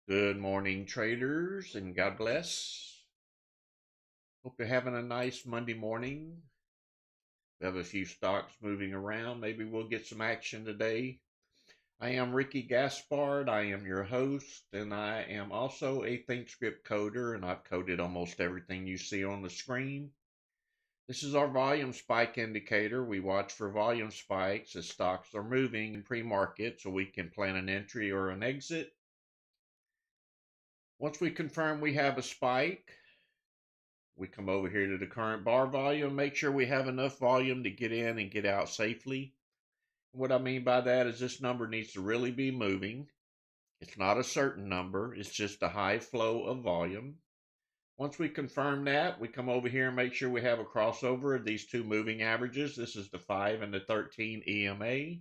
Good morning, traders, and God bless. Hope you're having a nice Monday morning. We have a few stocks moving around. Maybe we'll get some action today. I am Ricky Gaspard. I am your host, and I am also a ThinkScript coder, and I've coded almost everything you see on the screen. This is our volume spike indicator. We watch for volume spikes as stocks are moving in pre-market so we can plan an entry or an exit. Once we confirm we have a spike, we come over here to the current bar volume, make sure we have enough volume to get in and get out safely. What I mean by that is this number needs to really be moving. It's not a certain number, it's just a high flow of volume. Once we confirm that, we come over here and make sure we have a crossover of these two moving averages. This is the 5 and the 13 EMA.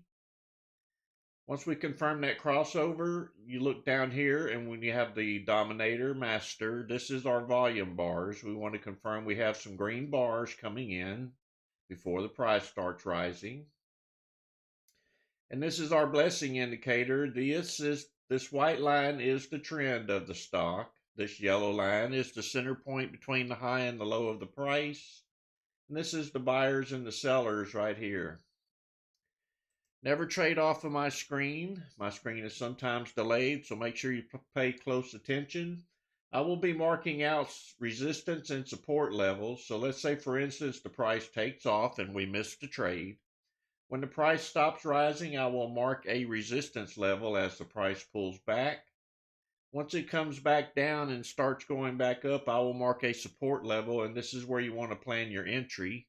Once we confirm that crossover, you look down here, and when you have the dominator, master, this is our volume bars. We want to confirm we have some green bars coming in before the price starts rising. And this is our blessing indicator. This white line is the trend of the stock. This yellow line is the center point between the high and the low of the price. And this is the buyers and the sellers right here. Never trade off of my screen. My screen is sometimes delayed, so make sure you pay close attention. I will be marking out resistance and support levels. So let's say, for instance, the price takes off and we missed the trade. When the price stops rising, I will mark a resistance level as the price pulls back. Once it comes back down and starts going back up, I will mark a support level, and this is where you want to plan your entry.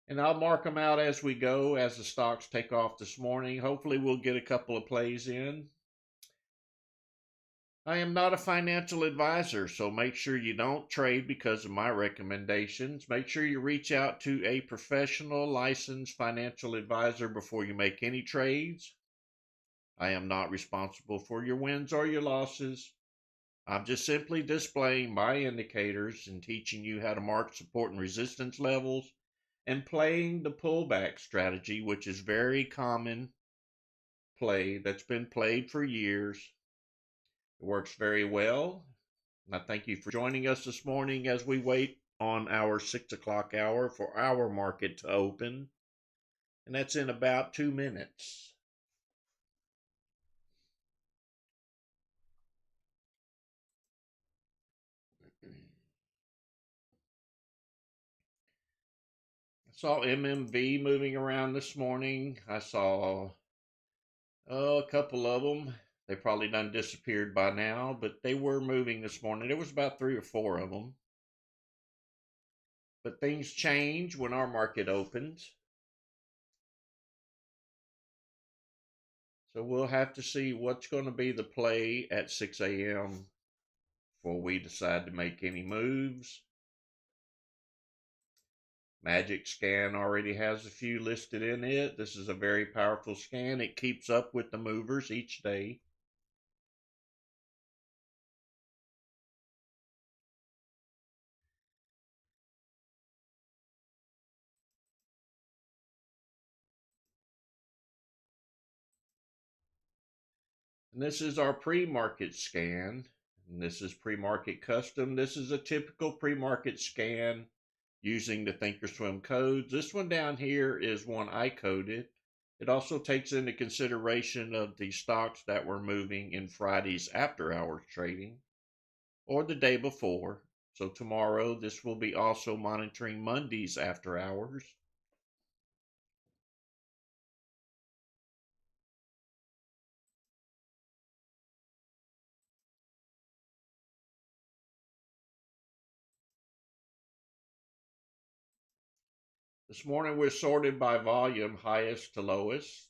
And I'll mark them out as we go, as the stocks take off this morning. Hopefully we'll get a couple of plays in. I am not a financial advisor, so make sure you don't trade because of my recommendations. Make sure you reach out to a professional licensed financial advisor before you make any trades. I am not responsible for your wins or your losses. I'm just simply displaying my indicators and teaching you how to mark support and resistance levels, and playing the pullback strategy, which is very common play that's been played for years. It works very well. And I thank you for joining us this morning as we wait on our 6 o'clock hour for our market to open. And that's in about 2 minutes. I saw MMV moving around this morning. I saw a couple of them. They probably done disappeared by now, but they were moving this morning. There was about 3 or 4 of them. But things change when our market opens. So we'll have to see what's going to be the play at 6 a.m. before we decide to make any moves. Magic Scan already has a few listed in it. This is a very powerful scan. It keeps up with the movers each day. And this is our pre-market scan. And this is pre-market custom. This is a typical pre-market scan using the ThinkorSwim codes. This one down here is one I coded. It also takes into consideration of the stocks that were moving in Friday's after hours trading or the day before. So tomorrow this will be also monitoring Monday's after hours. This morning we're sorted by volume, highest to lowest.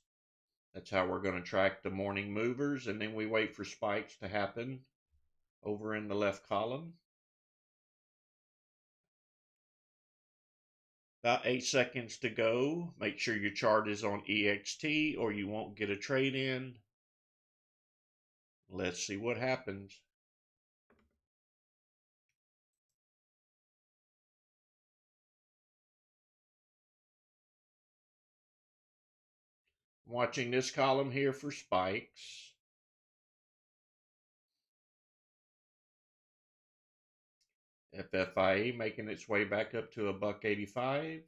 That's how we're going to track the morning movers, and then we wait for spikes to happen over in the left column. About 8 seconds to go. Make sure your chart is on EXT or you won't get a trade in. Let's see what happens. I'm watching this column here for spikes. FFIE making its way back up to $1.85.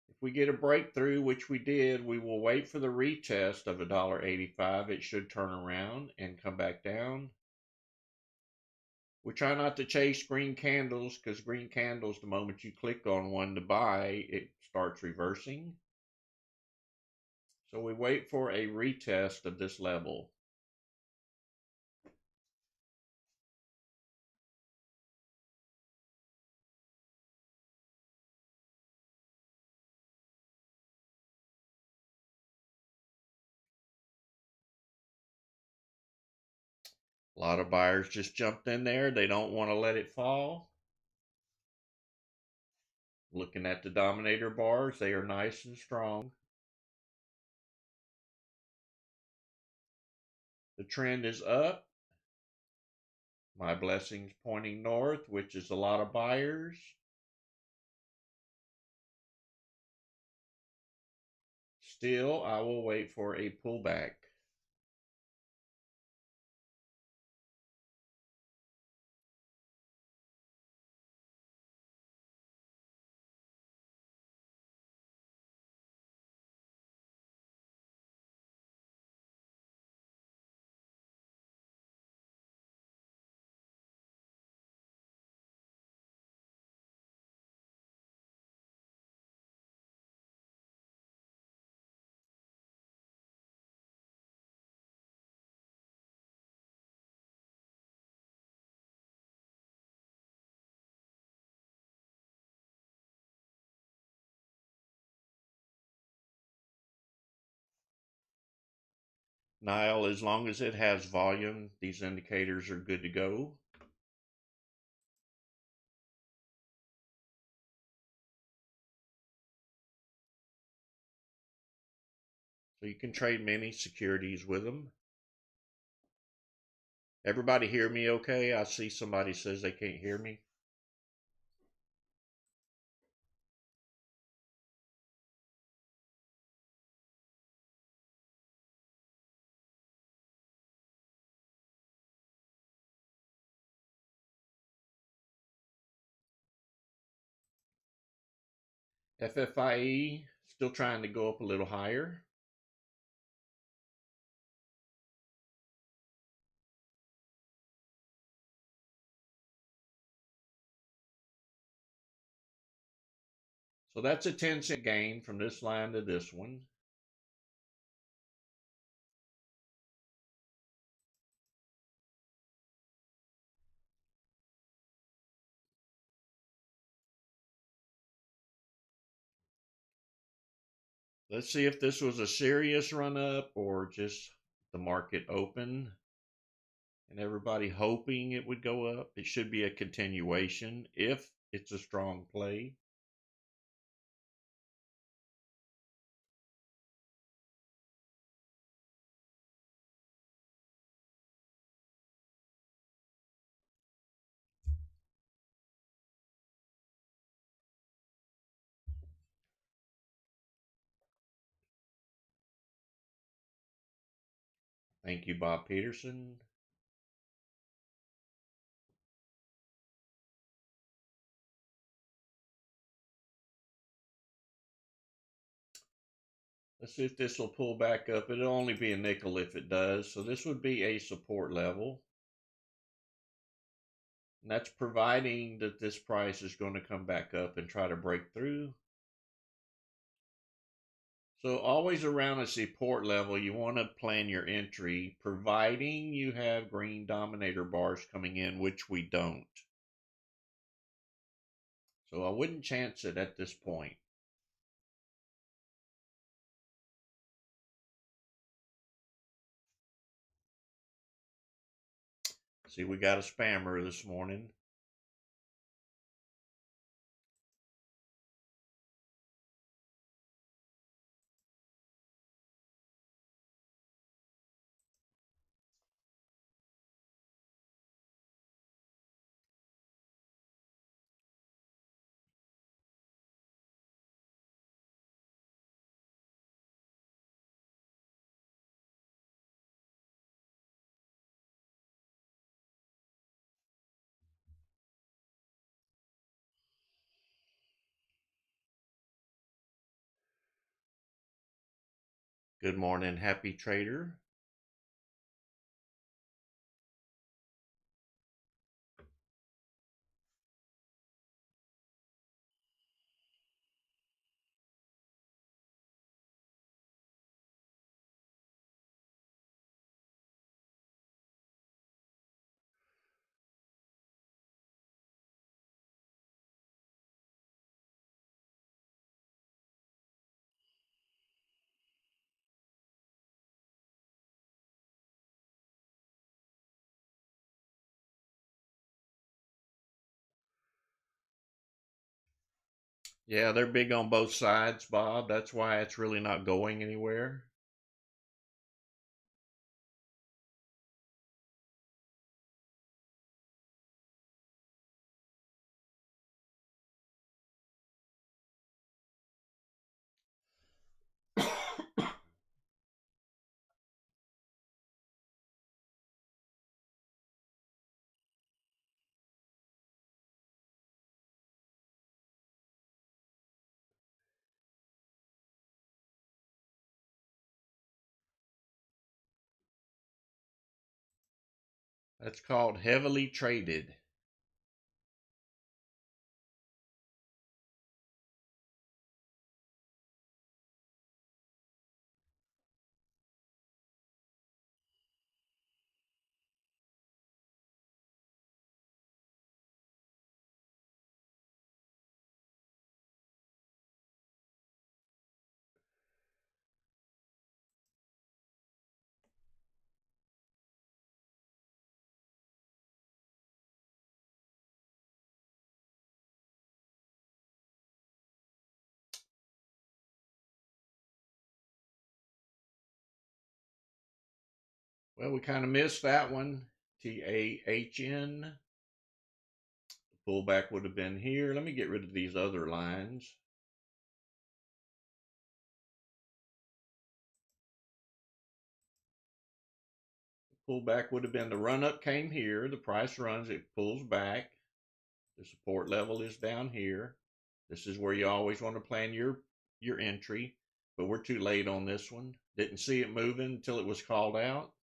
If we get a breakthrough, which we did, we will wait for the retest of $1.85. It should turn around and come back down. We try not to chase green candles, because green candles, the moment you click on one to buy, it starts reversing. So we wait for a retest of this level. A lot of buyers just jumped in there. They don't want to let it fall. Looking at the dominator bars, they are nice and strong. The trend is up. My blessings pointing north, which is a lot of buyers. Still, I will wait for a pullback. Nile, as long as it has volume, these indicators are good to go. So you can trade many securities with them. Everybody hear me okay? I see somebody says they can't hear me. FFIE still trying to go up a little higher. So that's a 10-cent gain from this line to this one. Let's see if this was a serious run up or just the market open and everybody hoping it would go up. It should be a continuation if it's a strong play. Thank you, Bob Peterson. Let's see if this will pull back up. It'll only be a nickel if it does. So this would be a support level. And that's providing that this price is going to come back up and try to break through. So always around a support level, you want to plan your entry, providing you have green dominator bars coming in, which we don't. So I wouldn't chance it at this point. See, we got a spammer this morning. Good morning, happy trader. Yeah, they're big on both sides, Bob. That's why it's really not going anywhere. That's called heavily traded. Well, we kind of missed that one. TAHN. Pullback would have been here. Let me get rid of these other lines. Pullback would have been the run up came here. The price runs, it pulls back. The support level is down here. This is where you always want to plan your entry, but we're too late on this one. Didn't see it moving until it was called out.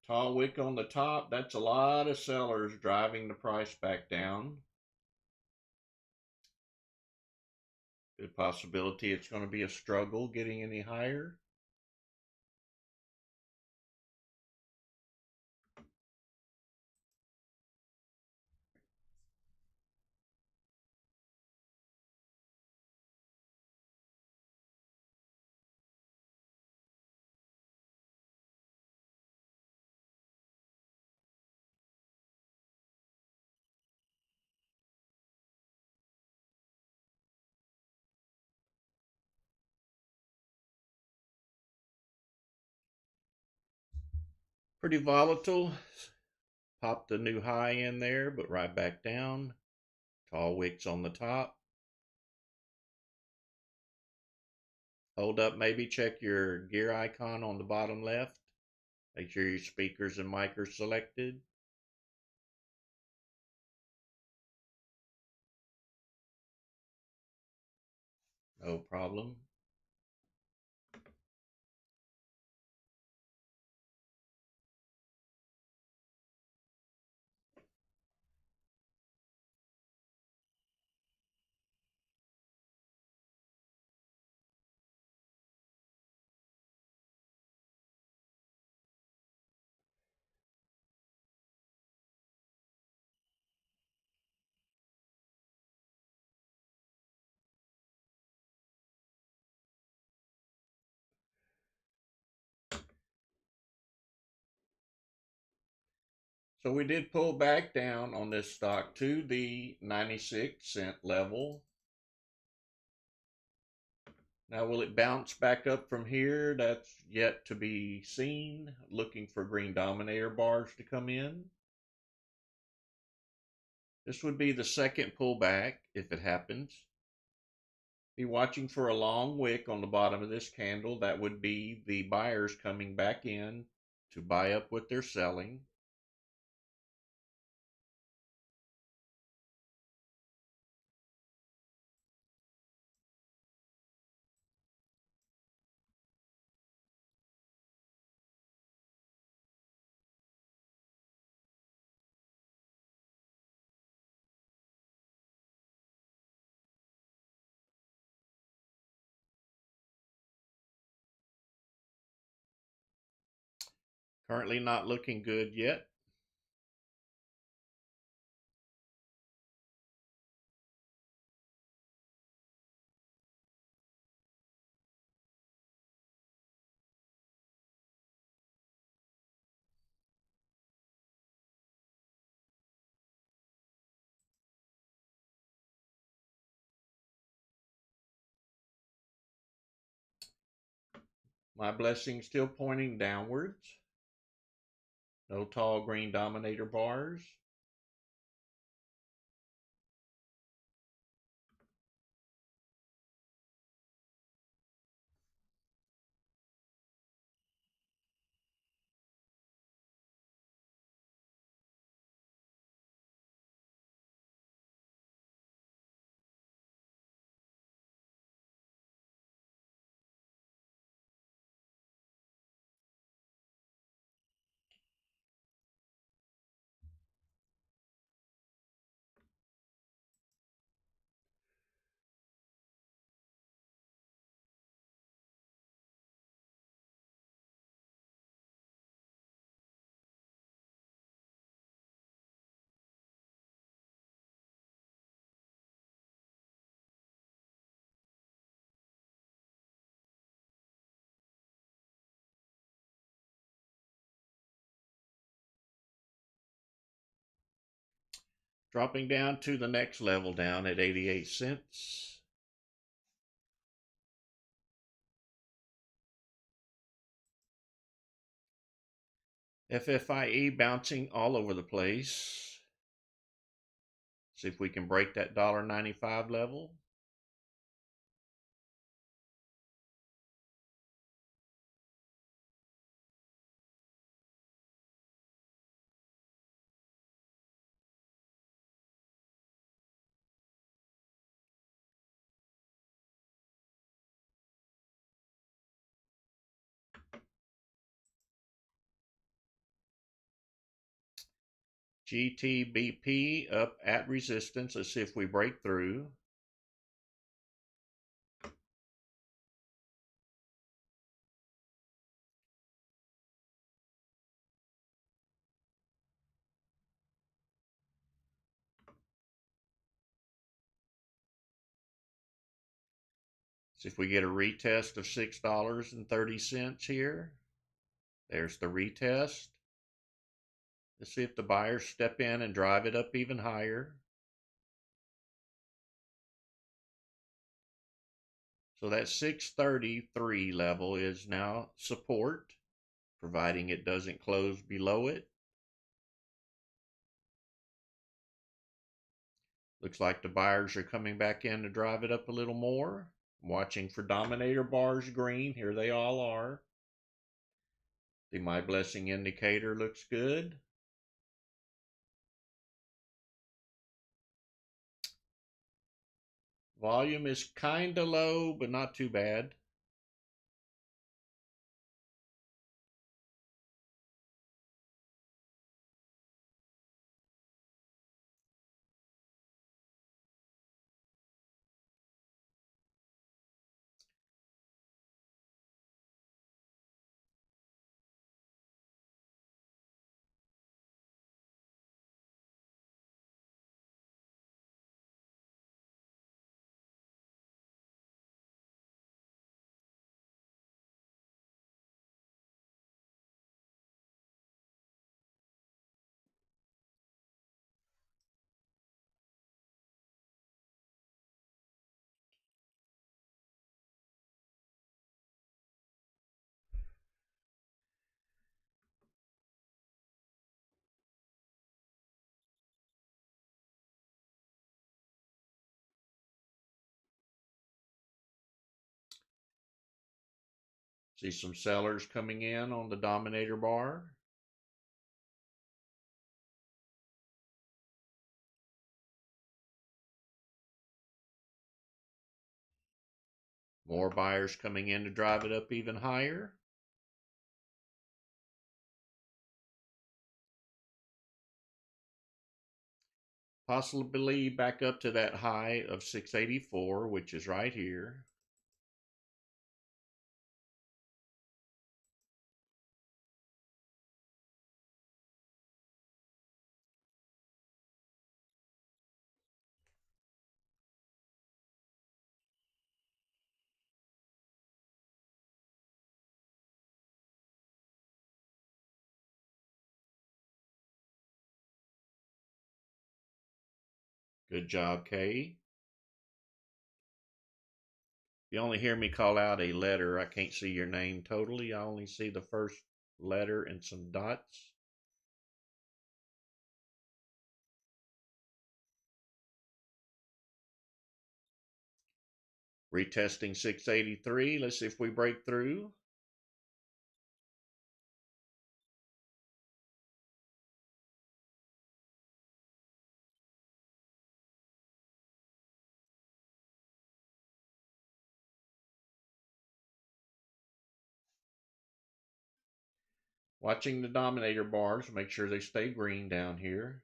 Tall wick on the top. That's a lot of sellers driving the price back down. Good possibility it's going to be a struggle getting any higher. Pretty volatile. Popped a new high in there, but right back down. Tall wicks on the top. Hold up, maybe check your gear icon on the bottom left. Make sure your speakers and mic are selected. No problem. So we did pull back down on this stock to the 96 cent level. Now, will it bounce back up from here? That's yet to be seen. Looking for green dominator bars to come in. This would be the second pullback if it happens. Be watching for a long wick on the bottom of this candle. That would be the buyers coming back in to buy up what they're selling. Currently not looking good yet. My blessing still pointing downwards. No tall green dominator bars. Dropping down to the next level down at 88 cents. FFIE bouncing all over the place. See if we can break that $1.95 level. GTBP up at resistance. Let's see if we break through. See if we get a retest of $6.30 here. There's the retest. Let's see if the buyers step in and drive it up even higher. So that 633 level is now support, providing it doesn't close below it. Looks like the buyers are coming back in to drive it up a little more. I'm watching for dominator bars green. Here they all are. The My Blessing indicator looks good. Volume is kind of low, but not too bad. See some sellers coming in on the dominator bar. More buyers coming in to drive it up even higher. Possibly back up to that high of 684, which is right here. Good job, Kay. You only hear me call out a letter. I can't see your name totally. I only see the first letter and some dots. Retesting 683. Let's see if we break through. Watching the dominator bars, make sure they stay green down here.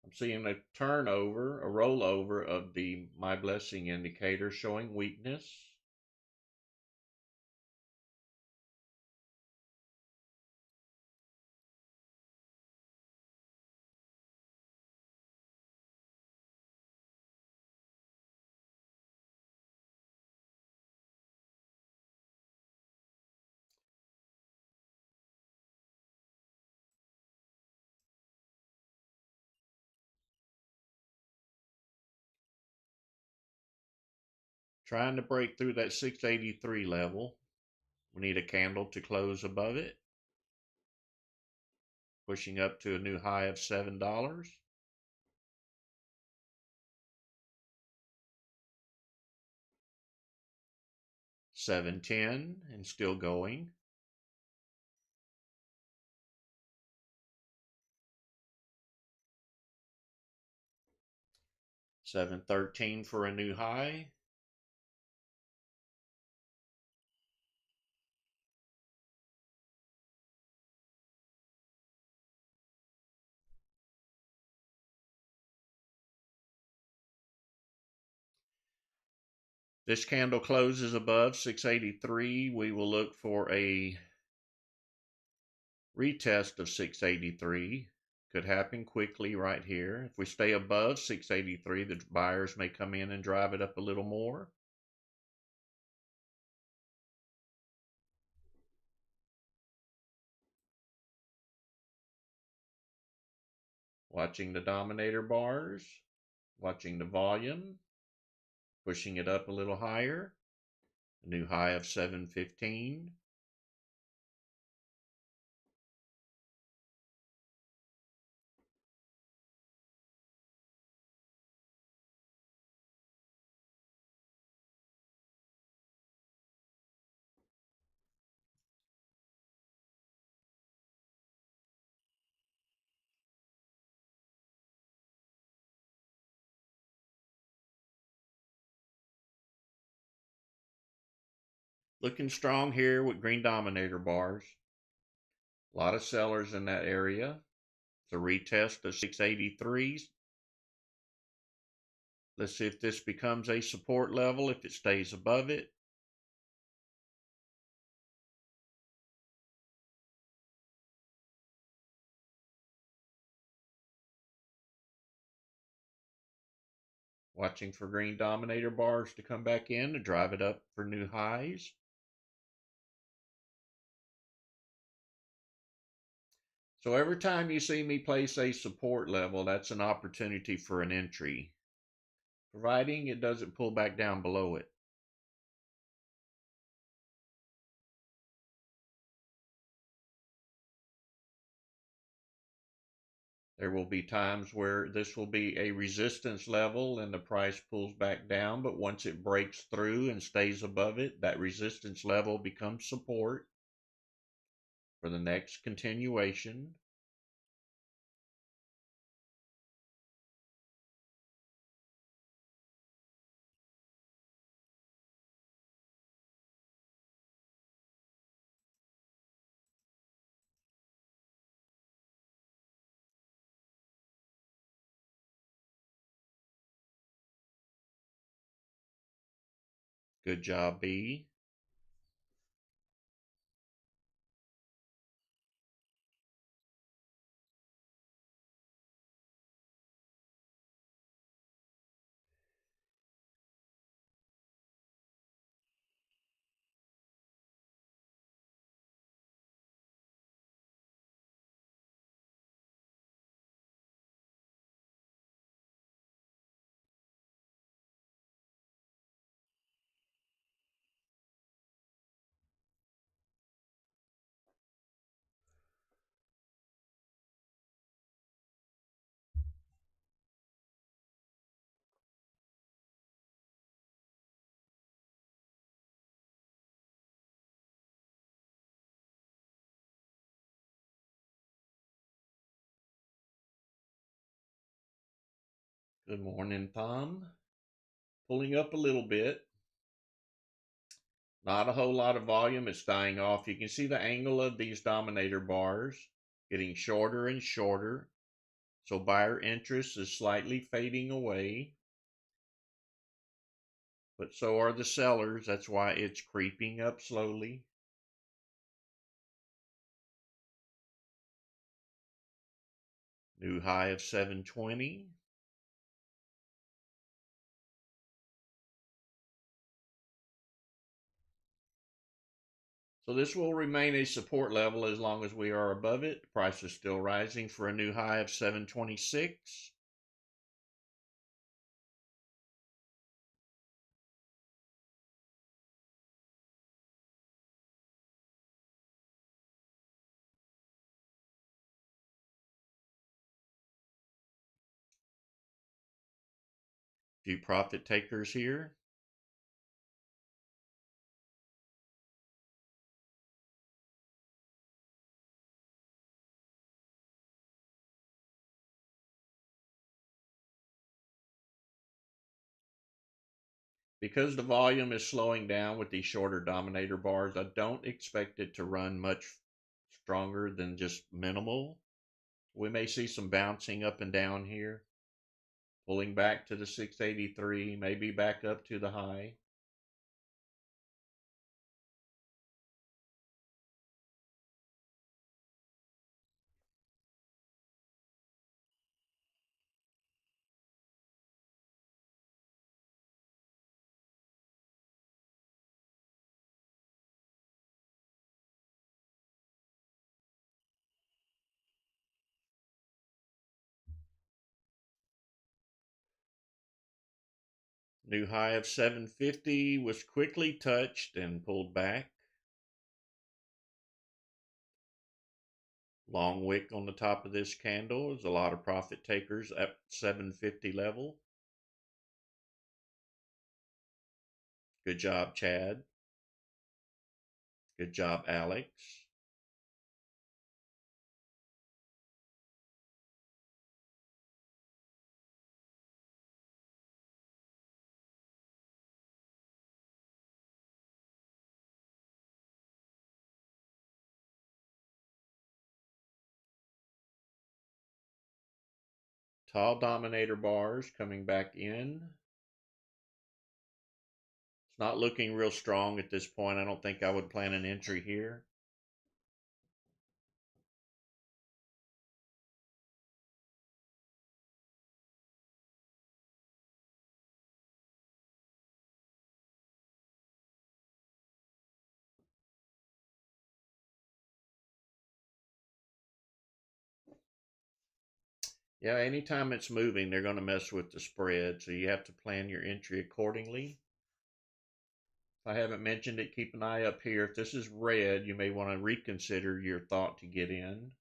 I'm seeing a turnover, a rollover of the My Blessing indicator showing weakness. Trying to break through that 683 level. We need a candle to close above it. Pushing up to a new high of $7. $7.10 and still going. $7.13 for a new high. This candle closes above 683. We will look for a retest of 683. Could happen quickly right here. If we stay above 683, the buyers may come in and drive it up a little more. Watching the dominator bars, watching the volume, pushing it up a little higher. A new high of 715. Looking strong here with green dominator bars. A lot of sellers in that area. It's a retest of 683s. Let's see if this becomes a support level, if it stays above it. Watching for green dominator bars to come back in to drive it up for new highs. So every time you see me place a support level, that's an opportunity for an entry, providing it doesn't pull back down below it. There will be times where this will be a resistance level and the price pulls back down, but once it breaks through and stays above it, that resistance level becomes support for the next continuation. Good job, B. Good morning, Tom. Pulling up a little bit. Not a whole lot of volume. It's dying off. You can see the angle of these dominator bars getting shorter and shorter. So buyer interest is slightly fading away. But so are the sellers. That's why it's creeping up slowly. New high of 720. So this will remain a support level as long as we are above it. The price is still rising for a new high of 726. Few profit takers here. Because the volume is slowing down with these shorter dominator bars, I don't expect it to run much stronger than just minimal. We may see some bouncing up and down here, pulling back to the 683, maybe back up to the high. New high of 750 was quickly touched and pulled back. Long wick on the top of this candle. There's a lot of profit takers at 750 level. Good job, Chad. Good job, Alex. Tall dominator bars coming back in. It's not looking real strong at this point. I don't think I would plan an entry here. Yeah, anytime it's moving, they're going to mess with the spread, so you have to plan your entry accordingly. If I haven't mentioned it, keep an eye up here. If this is red, you may want to reconsider your thought to get in.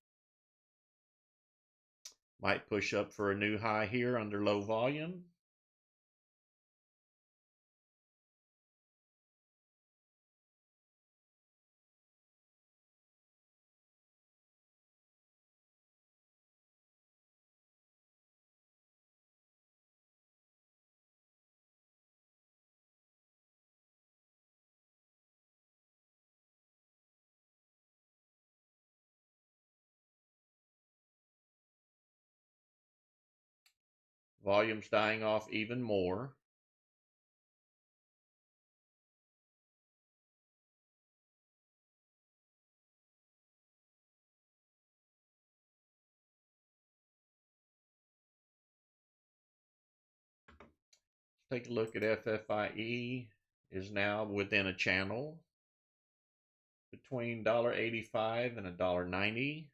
Might push up for a new high here under low volume. Volume's dying off even more. Let's take a look at FFIE. Is now within a channel between $1.85 and $1.90.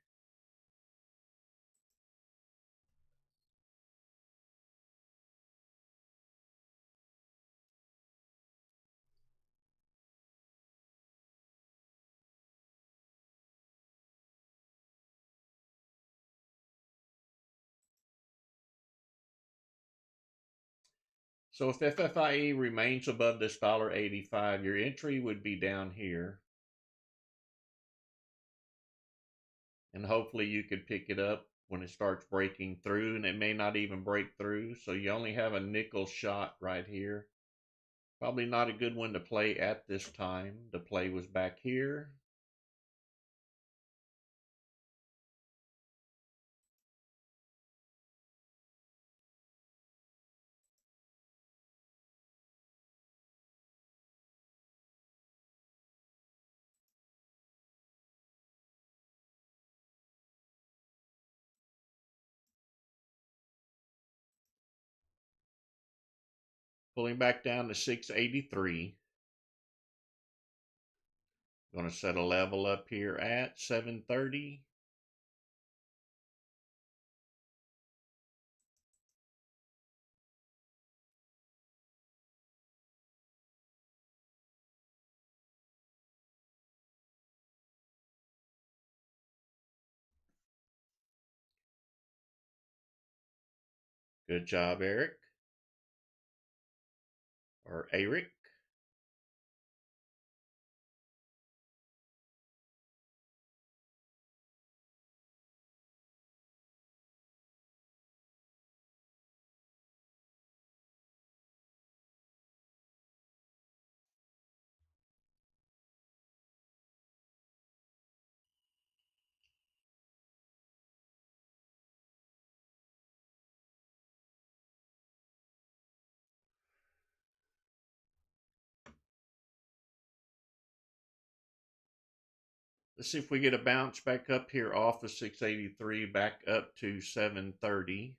So if FFIE remains above this $1.85, your entry would be down here. And hopefully you could pick it up when it starts breaking through, and it may not even break through. So you only have a nickel shot right here. Probably not a good one to play at this time. The play was back here. Pulling back down to 683. Going to set a level up here at 730. Good job, Eric. Or Eric. Let's see if we get a bounce back up here off of 683 back up to 730.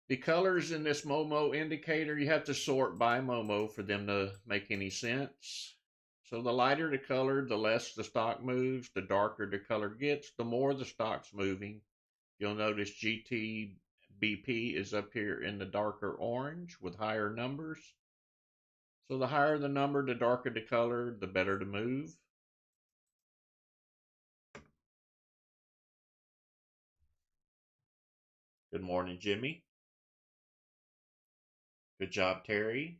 The colors in this Momo indicator, you have to sort by Momo for them to make any sense. So the lighter the color, the less the stock moves. The darker the color gets, the more the stock's moving. You'll notice GTBP is up here in the darker orange with higher numbers. So the higher the number, the darker the color, the better the move. Good morning, Jimmy. Good job, Terry.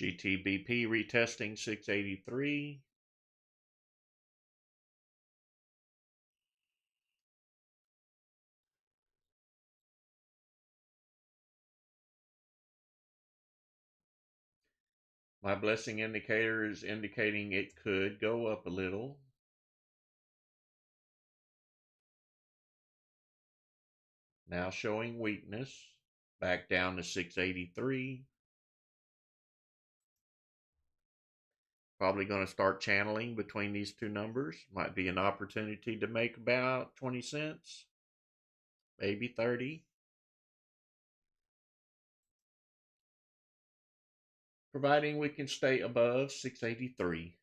GTBP retesting 683. My blessing indicator is indicating it could go up a little. Now showing weakness. Back down to 683. Probably going to start channeling between these two numbers. Might be an opportunity to make about 20 cents, maybe 30. Providing we can stay above 683.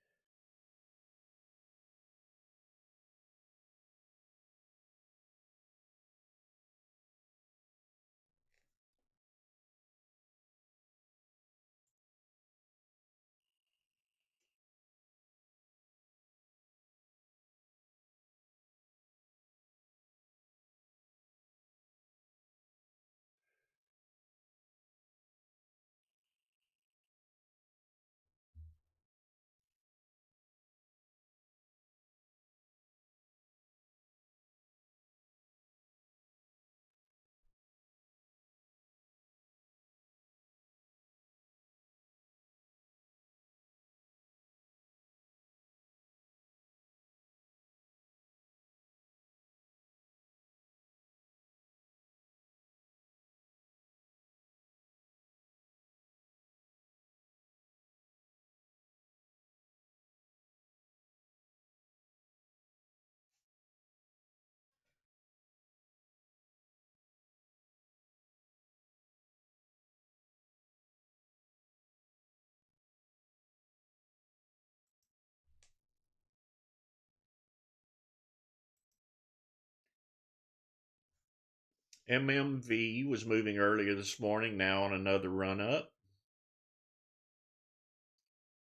MMV was moving earlier this morning, now on another run up.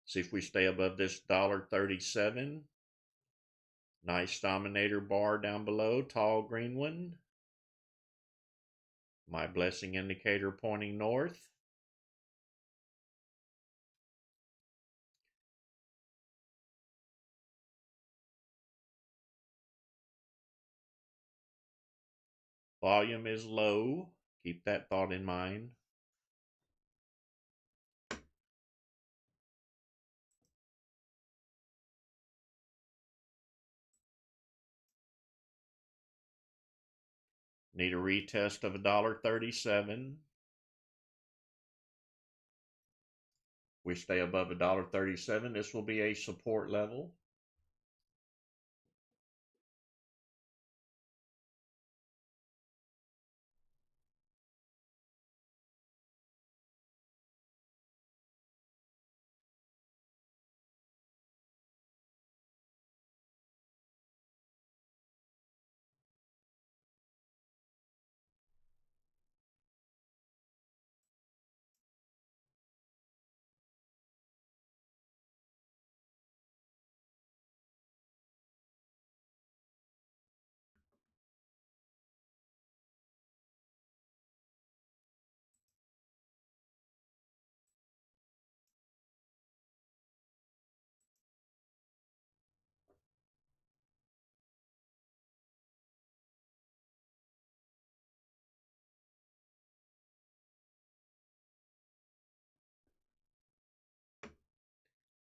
See if we stay above this $1.37. Nice dominator bar down below, tall green one. My blessing indicator pointing north. Volume is low. Keep that thought in mind. Need a retest of $1.37. We stay above $1.37. This will be a support level.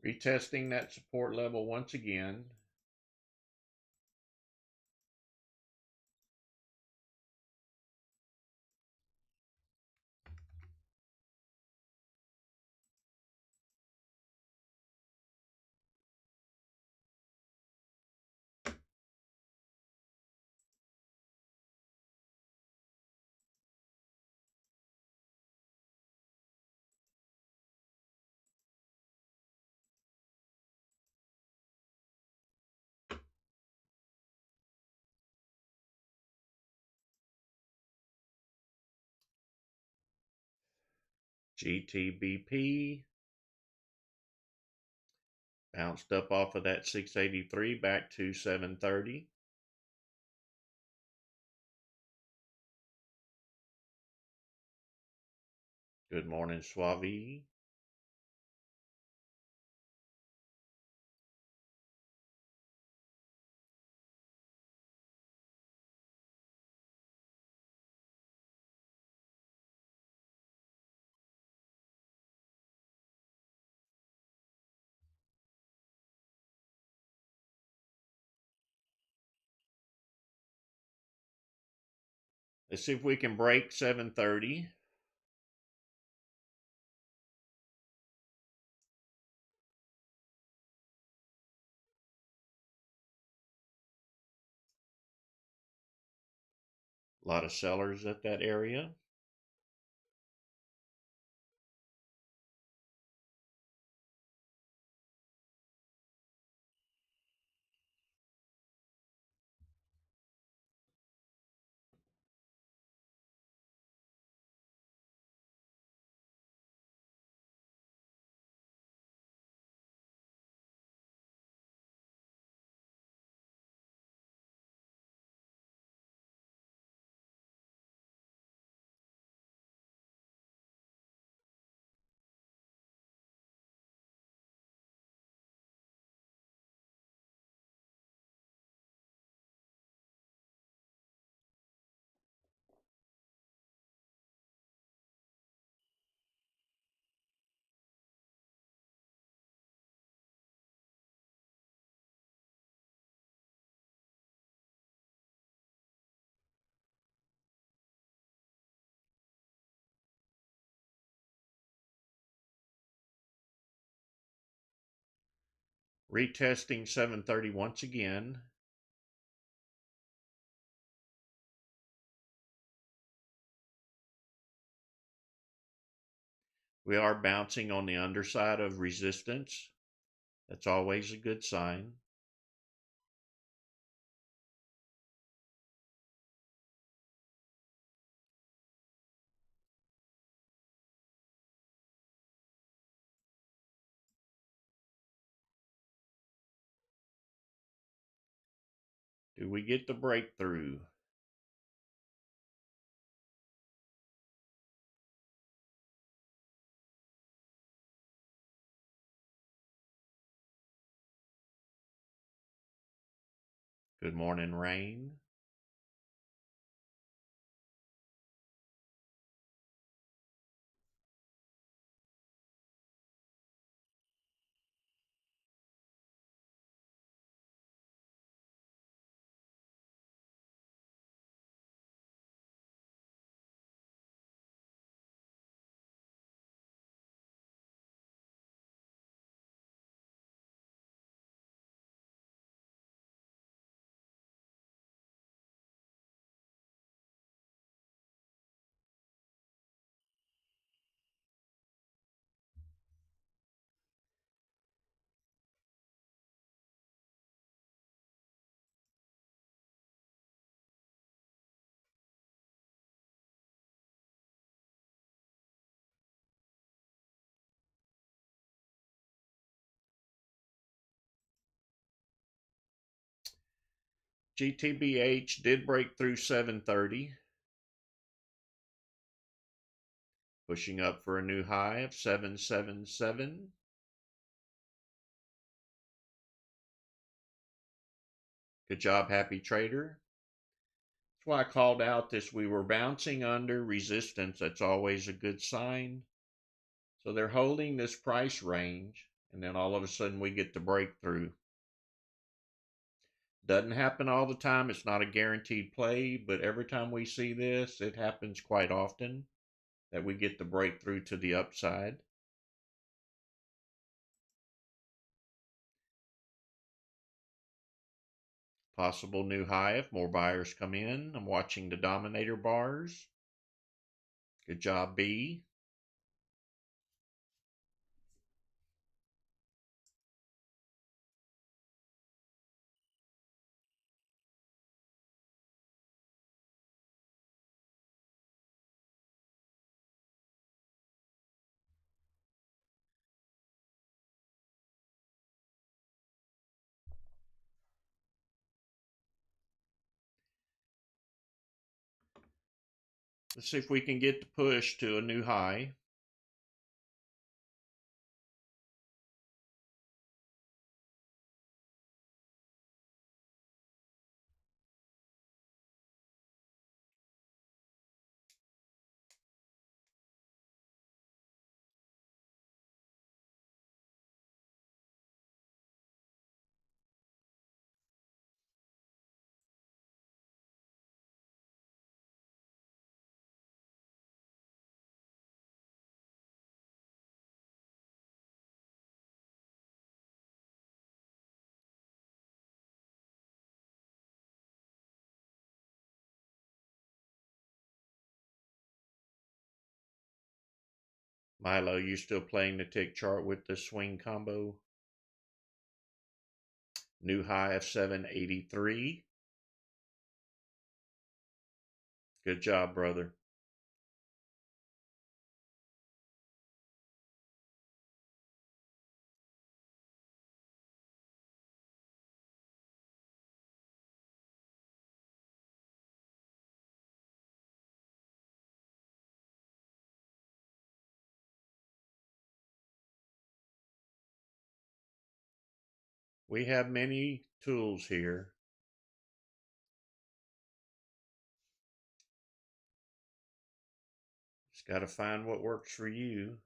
Retesting that support level once again. GTBP bounced up off of that 683 back to 730. Good morning, Suave. Let's see if we can break 730. A lot of sellers at that area. Retesting 730 once again. We are bouncing on the underside of resistance. That's always a good sign. Do we get the breakthrough? Good morning, rain. GTBH did break through 730, pushing up for a new high of 777. Good job, happy trader. That's why I called out this. We were bouncing under resistance. That's always a good sign. So they're holding this price range, and then all of a sudden we get the breakthrough. Doesn't happen all the time. It's not a guaranteed play, but every time we see this, it happens quite often that we get the breakthrough to the upside. Possible new high if more buyers come in. I'm watching the dominator bars. Good job, B. Let's see if we can get the push to a new high. Milo, you still playing the tick chart with the swing combo? New high of 783. Good job, brother. We have many tools here. Just got to find what works for you.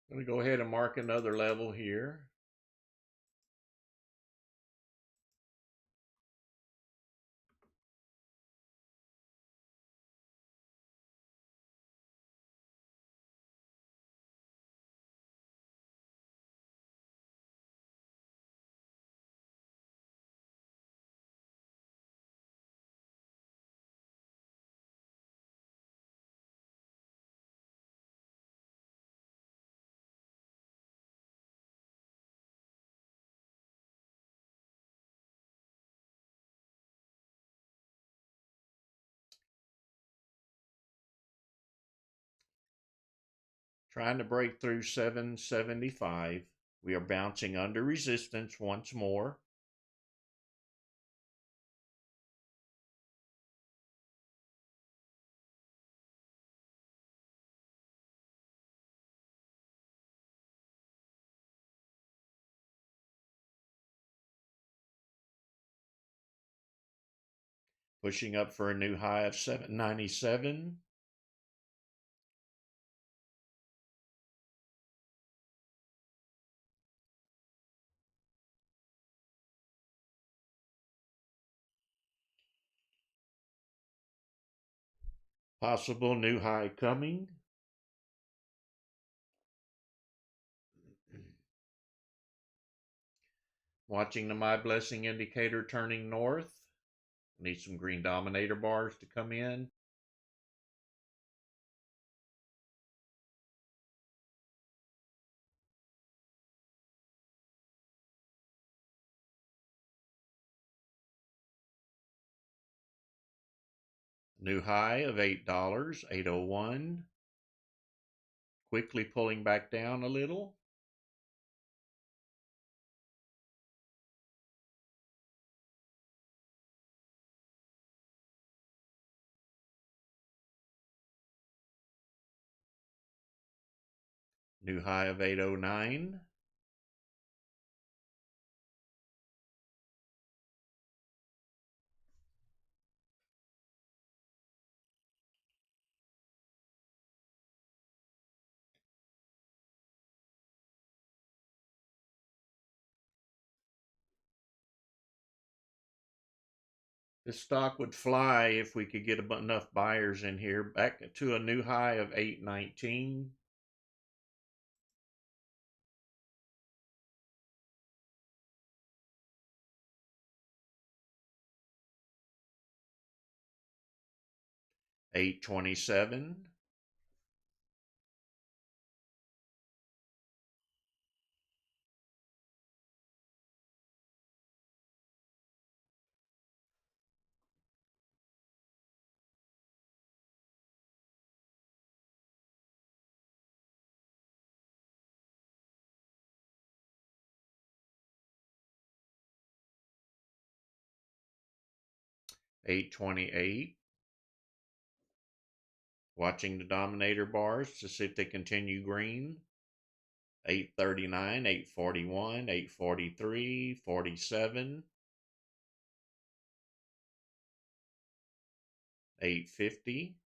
I'm going to go ahead and mark another level here. Trying to break through 775. We are bouncing under resistance once more. Pushing up for a new high of 797. Possible new high coming. Watching the My Blessing indicator turning north. Need some green dominator bars to come in. New high of $8, 801. Quickly pulling back down a little. New high of 809. This stock would fly if we could get enough buyers in here. Back to a new high of 819. 827, 828. Watching the dominator bars to see if they continue green. 839, 841, 843, 47, 850.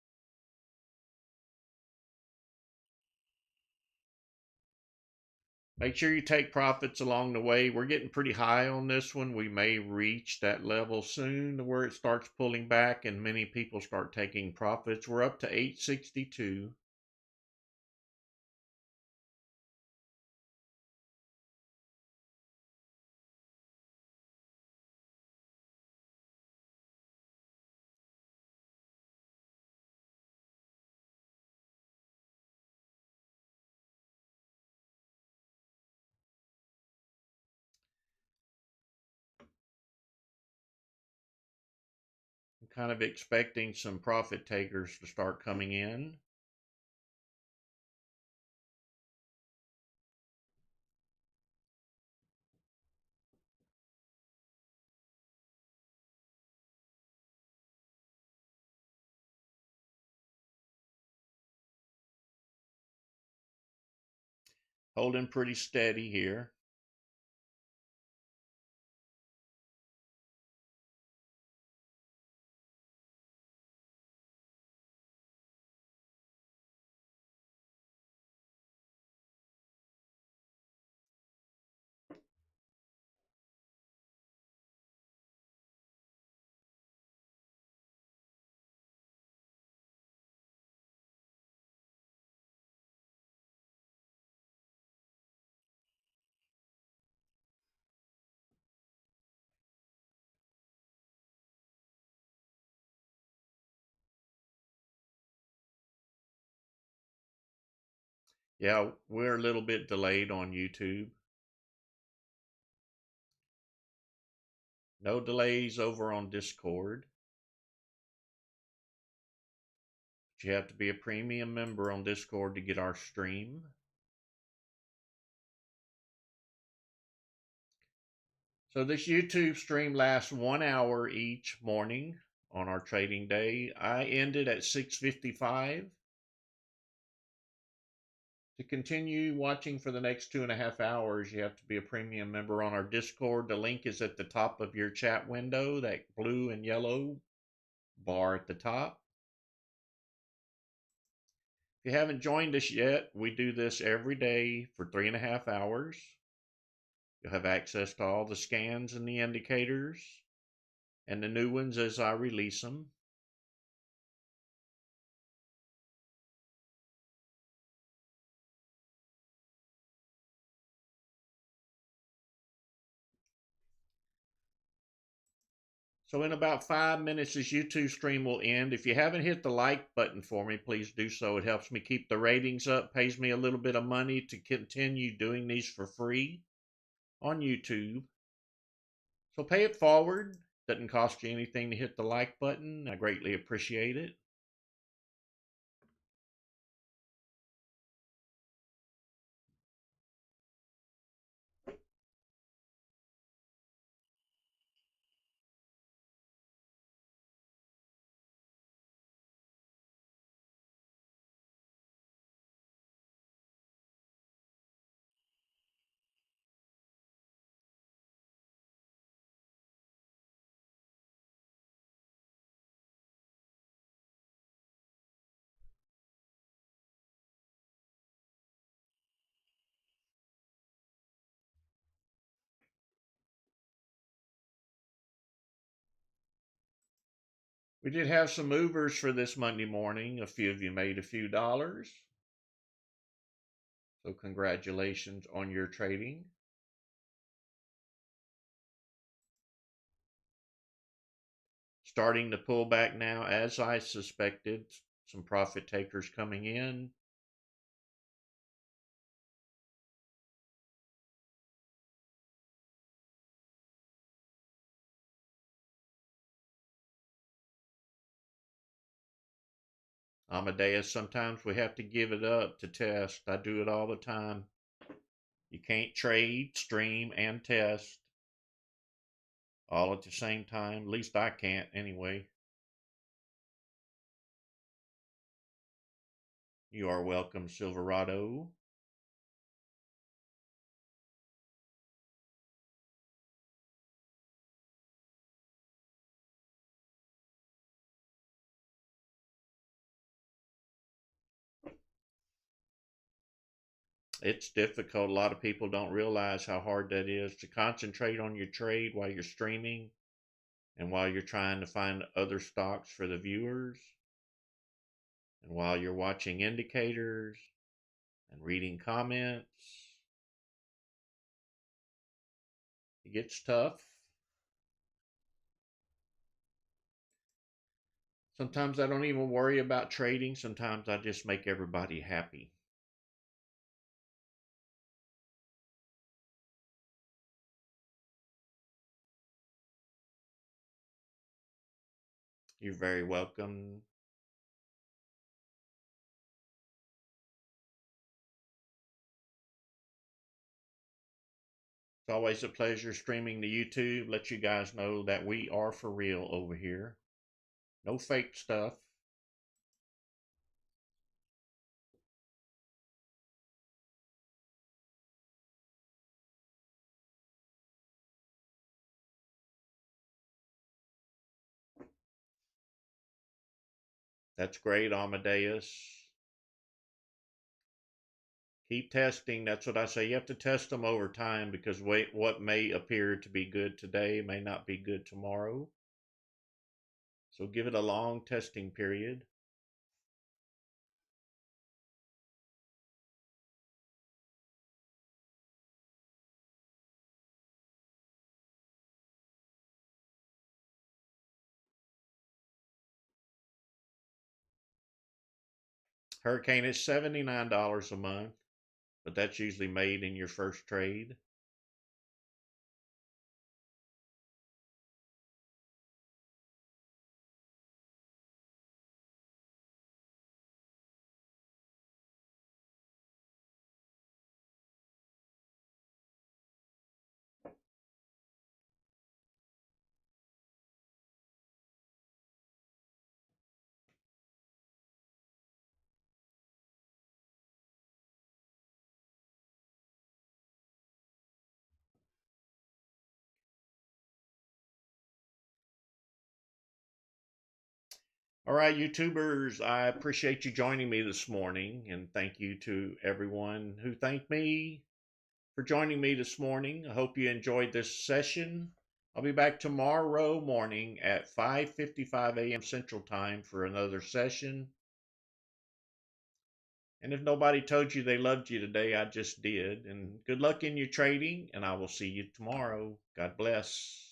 Make sure you take profits along the way. We're getting pretty high on this one. We may reach that level soon where it starts pulling back and many people start taking profits. We're up to 862. I'm kind of expecting some profit takers to start coming in. Holding pretty steady here. Yeah, we're a little bit delayed on YouTube. No delays over on Discord. But you have to be a premium member on Discord to get our stream. So this YouTube stream lasts 1 hour each morning on our trading day. I ended at 6:55. To continue watching for the next 2.5 hours, you have to be a premium member on our Discord. The link is at the top of your chat window, that blue and yellow bar at the top. If you haven't joined us yet, we do this every day for 3.5 hours. You'll have access to all the scans and the indicators and the new ones as I release them. So in about 5 minutes, this YouTube stream will end. If you haven't hit the like button for me, please do so. It helps me keep the ratings up, pays me a little bit of money to continue doing these for free on YouTube. So pay it forward. Doesn't cost you anything to hit the like button. I greatly appreciate it. We did have some movers for this Monday morning. A few of you made a few dollars. So congratulations on your trading. Start starting to pull back now, as I suspected. Some profit takers coming in. Amadeus, sometimes we have to give it up to test. I do it all the time. You can't trade, stream, and test all at the same time. At least I can't anyway. You are welcome, Silverado. It's difficult. A lot of people don't realize how hard that is to concentrate on your trade while you're streaming and while you're trying to find other stocks for the viewers and while you're watching indicators and reading comments. It gets tough. Sometimes I don't even worry about trading. Sometimes I just make everybody happy. You're very welcome. It's always a pleasure streaming to YouTube. Let you guys know that we are for real over here. No fake stuff. That's great, Amadeus. Keep testing. That's what I say. You have to test them over time because what may appear to be good today may not be good tomorrow. So give it a long testing period. Hurricane is $79 a month, but that's usually made in your first trade. All right, YouTubers, I appreciate you joining me this morning, and thank you to everyone who thanked me for joining me this morning. I hope you enjoyed this session. I'll be back tomorrow morning at 5:55 a.m. Central Time for another session. And if nobody told you they loved you today, I just did. And good luck in your trading, and I will see you tomorrow. God bless.